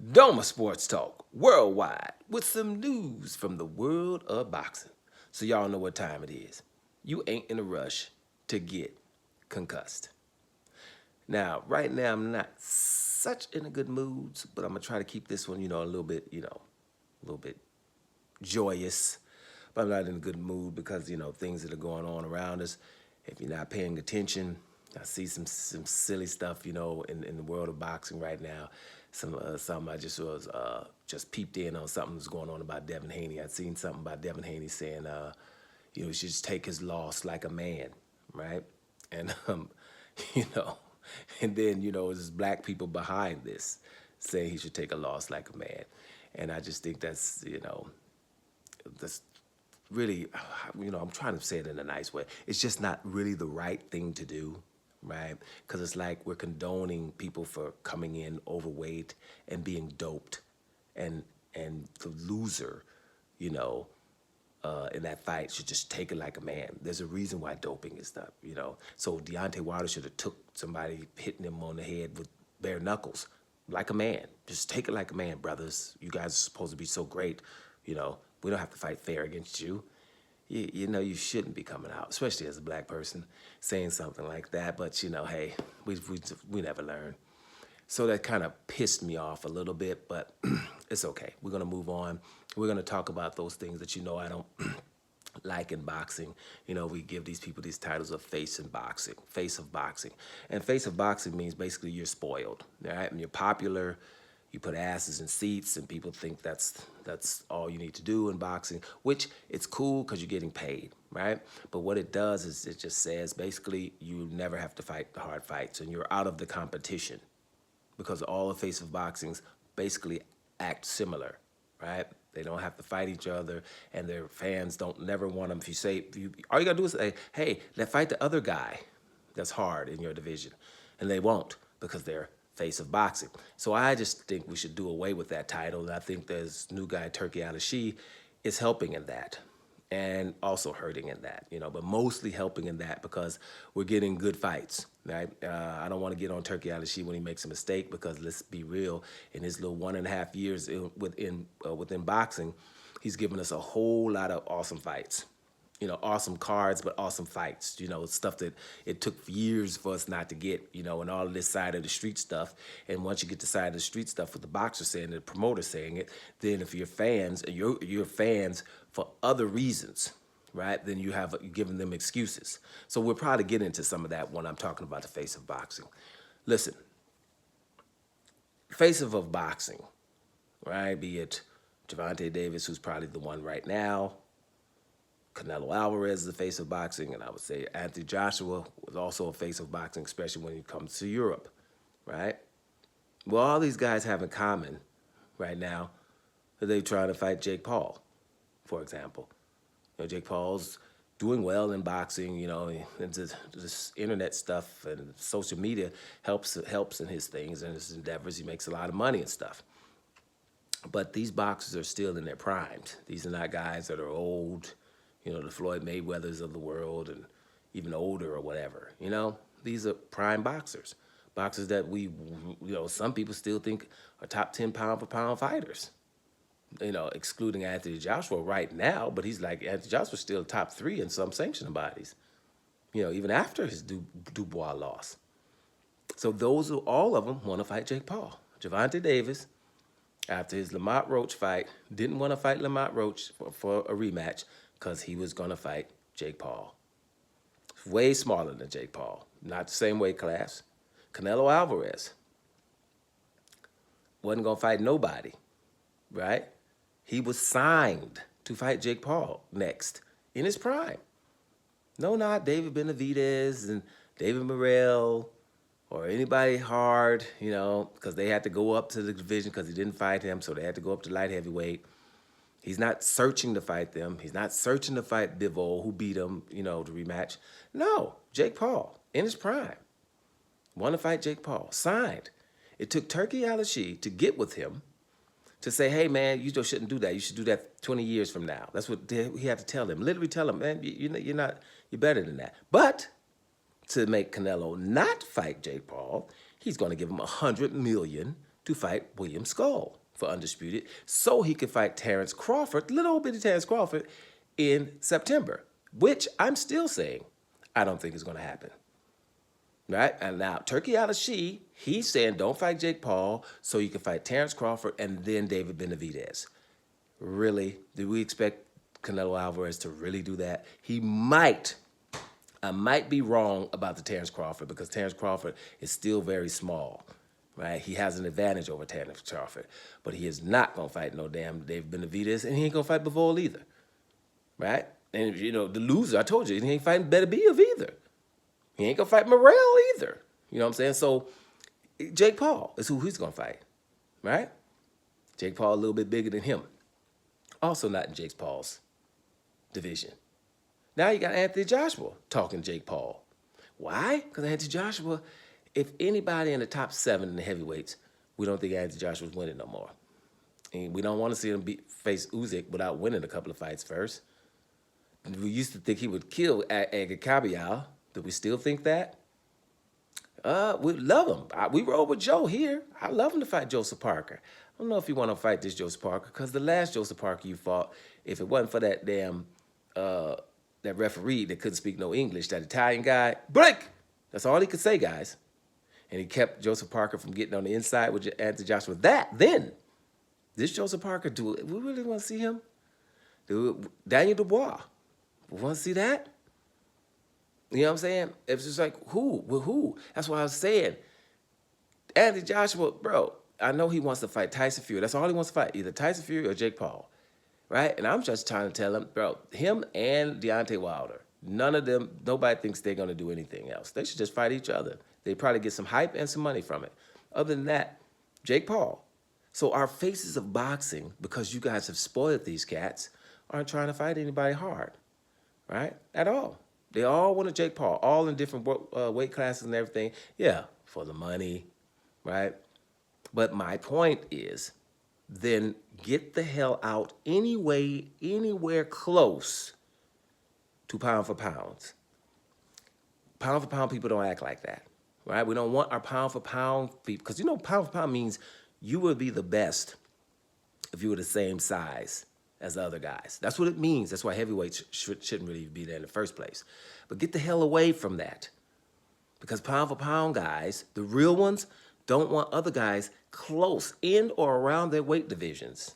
Doma Sports Talk worldwide with some news from the world of boxing. So y'all know what time it is. You ain't in a rush to get concussed. Now, right now I'm not such in a good mood, but I'm gonna try to keep this one, a little bit, a little bit joyous. But I'm not in a good mood because, things that are going on around us. If you're not paying attention, I see some silly stuff, in the world of boxing right now. Some I just was just peeped in on something that's going on about Devin Haney. I'd seen something about Devin Haney saying, he should just take his loss like a man, right? And you know, and then there's black people behind this saying he should take a loss like a man, and I just think that's really, I'm trying to say it in a nice way. It's just not really the right thing to do, right? Because it's like we're condoning people for coming in overweight and being doped, and the loser, you know, in that fight should just take it like a man. There's a reason why doping is done, So Deontay Wilder should have took somebody hitting him on the head with bare knuckles, like a man. Just take it like a man, brothers. You guys are supposed to be so great, We don't have to fight fair against you. You shouldn't be coming out, especially as a black person, saying something like that. But hey, we never learn. So that kind of pissed me off a little bit, but it's okay. We're gonna move on. We're gonna talk about those things that I don't like in boxing. We give these people these titles of face of boxing. And face of boxing means basically you're spoiled, right? And you're popular, you put asses in seats, and people think that's all you need to do in boxing, which it's cool because you're getting paid, right? But what it does is it just says basically you never have to fight the hard fights, and you're out of the competition because all the face of boxings basically act similar, right? They don't have to fight each other, and their fans don't never want them. All you gotta do is say, hey, let's fight the other guy that's hard in your division, and they won't because they're face of boxing. So I just think we should do away with that title, and I think this new guy, Turkey Al-She, is helping in that and also hurting in that, but mostly helping in that because we're getting good fights, right? I don't want to get on Turkey Al-She when he makes a mistake because let's be real, in his little 1.5 years within boxing, he's given us a whole lot of awesome fights. Awesome cards, but awesome fights, stuff that it took years for us not to get, and all of this side of the street stuff. And once you get the side of the street stuff with the boxer saying it, the promoter saying it, then if you're fans, and you're fans for other reasons, right, then you're giving them excuses. So we'll probably get into some of that when I'm talking about the face of boxing. Listen, face of boxing, right, be it Gervonta Davis, who's probably the one right now, Canelo Alvarez is the face of boxing, and I would say Anthony Joshua was also a face of boxing, especially when it comes to Europe, right? Well, all these guys have in common right now that they're trying to fight Jake Paul, for example. Jake Paul's doing well in boxing, and this internet stuff and social media helps in his things and his endeavors. He makes a lot of money and stuff. But these boxers are still in their primes. These are not guys that are old, the Floyd Mayweathers of the world and even older or whatever, These are prime boxers. Boxers that some people still think are top 10 pound for pound fighters, excluding Anthony Joshua right now, but he's like, Anthony Joshua's still top 3 in some sanctioning bodies, even after his Dubois loss. So all of them want to fight Jake Paul. Gervonta Davis, after his Lamont Roach fight, didn't want to fight Lamont Roach for a rematch because he was going to fight Jake Paul. Way smaller than Jake Paul. Not the same weight class. Canelo Alvarez wasn't going to fight nobody, right? He was signed to fight Jake Paul next in his prime. No, not David Benavidez and David Morrell or anybody hard, because they had to go up to the division because he didn't fight him, so they had to go up to light heavyweight. He's not searching to fight them. He's not searching to fight Bivol, who beat him, to rematch. No, Jake Paul, in his prime. Want to fight Jake Paul. Signed. It took Turkey Al-She to get with him to say, hey, man, you just shouldn't do that. You should do that 20 years from now. That's what he had to tell him. Literally tell him, man, you're better than that. But to make Canelo not fight Jake Paul, he's going to give him $100 million to fight William Skull for undisputed so he could fight Terrence Crawford, little old bitty Terrence Crawford, in September, which I'm still saying I don't think is going to happen. Right? And now Turkey Al-She, he's saying don't fight Jake Paul so you can fight Terrence Crawford and then David Benavidez. Really? Do we expect Canelo Alvarez to really do that? He might. I might be wrong about the Terrence Crawford because Terrence Crawford is still very small. Right? He has an advantage over Terrence Crawford. But he is not going to fight no damn David Benavidez, and he ain't going to fight Bivol either. Right? And, you know, the loser, I told you, he ain't fighting Beterbiev either. He ain't going to fight Morrell either. You know what I'm saying? So Jake Paul is who he's going to fight. Right? Jake Paul a little bit bigger than him. Also not in Jake Paul's division. Now you got Anthony Joshua talking Jake Paul. Why? Because Anthony Joshua, if anybody in the top 7 in the heavyweights, we don't think Anthony Joshua's winning no more. And we don't want to see him face Usyk without winning a couple of fights first. We used to think he would kill Edgar Cabial. Do we still think that? We love him. We roll with Joe here. I love him to fight Joseph Parker. I don't know if you want to fight this Joseph Parker because the last Joseph Parker you fought, if it wasn't for that damn that referee that couldn't speak no English, that Italian guy, break. That's all he could say, guys. And he kept Joseph Parker from getting on the inside with Anthony Joshua. Then, this Joseph Parker, we really want to see him? Daniel Dubois, we want to see that? You know what I'm saying? It's just like, who? With who? That's what I was saying. Anthony Joshua, bro, I know he wants to fight Tyson Fury. That's all he wants to fight, either Tyson Fury or Jake Paul. Right? And I'm just trying to tell him, bro, him and Deontay Wilder, none of them, nobody thinks they're going to do anything else. They should just fight each other. They probably get some hype and some money from it. Other than that, Jake Paul. So our faces of boxing, because you guys have spoiled these cats, aren't trying to fight anybody hard. Right? At all. They all want a Jake Paul, all in different weight classes and everything. Yeah, for the money, right? But my point is, then get the hell out anywhere close to pound for pounds. Pound for pound people don't act like that, right? We don't want our pound for pound people, because you know pound for pound means you would be the best if you were the same size as the other guys. That's what it means. That's why heavyweights shouldn't really be there in the first place. But get the hell away from that. Because pound for pound guys, the real ones, don't want other guys close in or around their weight divisions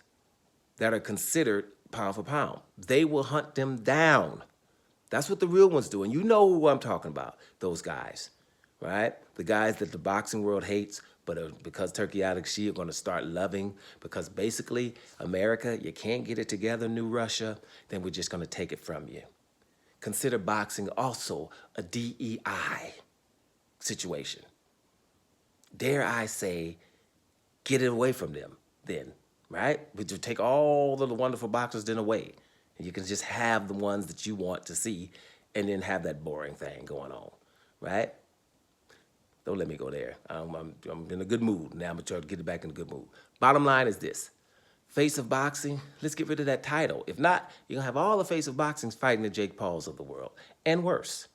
that are considered pound for pound. They will hunt them down. That's what the real ones do. And you know who I'm talking about, those guys, right? The guys that the boxing world hates, but because Turkey Al-She are going to start loving, because basically, America, you can't get it together, New Russia, then we're just going to take it from you. Consider boxing also a DEI situation. Dare I say, get it away from them then, right? We just take all of the wonderful boxers then away. And you can just have the ones that you want to see and then have that boring thing going on, right? Don't let me go there. I'm in a good mood. Now I'm going to try to get it back in a good mood. Bottom line is this. Face of boxing, let's get rid of that title. If not, you're going to have all the face of boxing fighting the Jake Pauls of the world. And worse.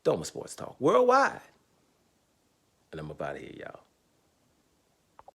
Doma Sports Talk. Worldwide. And I'm about to hear y'all.